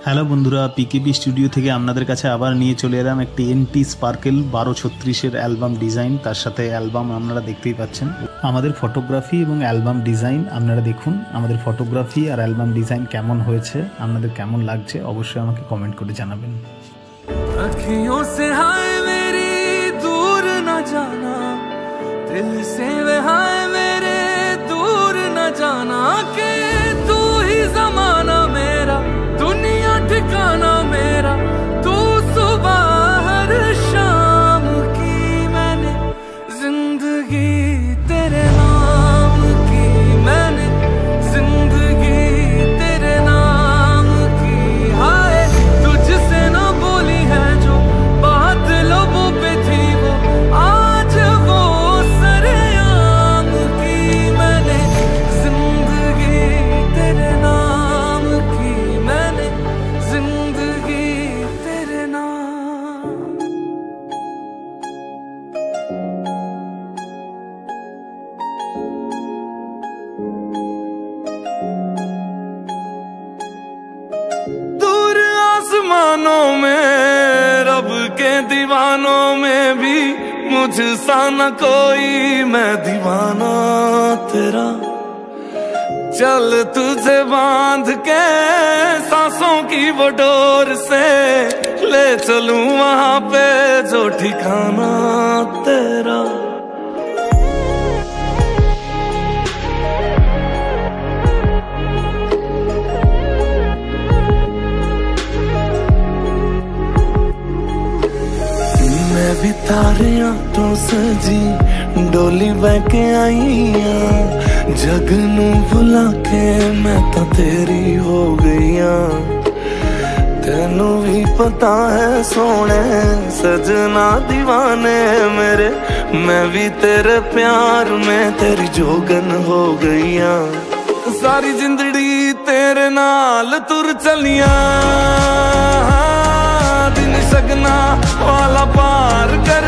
Hello বন্ধুরা, pKb studio থেকে আপনাদের কাছে আবার নিয়ে চলে এলাম একটি এনটি স্পার্কেল 1236-এর অ্যালবাম ডিজাইন। তার সাথে অ্যালবাম আপনারা দেখতেই পাচ্ছেন। আমাদের ফটোগ্রাফি এবং অ্যালবাম ডিজাইন আপনারা দেখুন। আমাদের ফটোগ্রাফি আর অ্যালবাম ডিজাইন কেমন হয়েছে, আপনাদের কেমন লাগছে অবশ্যই আমাকে কমেন্ট করে জানাবেন। अखियों से हाय मेरी दूर न जाना, दिल से वे हाय मेरे दूर न जाना, के तू ही ज़माना मेरा, दुनिया ठिकाना मेरा, तू सुबह हर शाम की मैंने जिंदगी तेरे नाम की, मैंने जिंदगी तेरे नाम की। हाय तुझसे ना बोली है जो बात लोगों पे थी, वो आज वो सरेआम की, मैंने जिंदगी तेरे नाम की, मैंने जिंदगी तेरे नाम। दूर आसमानों में रब के दीवानों में भी मुझसा न कोई, मैं दीवाना तेरा। चल तुझे बांध के सांसों की वो डोर से ले चलूं वहां पे जो ठिकाना तेरा। मैं भी तारे तो सजी डोली बहके आई हाँ, जग नू भुला के मैं तो तेरी हो गई हाँ। तेनू भी पता है सोने सजना दीवाने मेरे, मैं भी तेरे प्यार में तेरी जोगन हो गई हाँ। सारी जिंदड़ी तेरे नाल तुर चलिया, दिन सगना वाला पार कर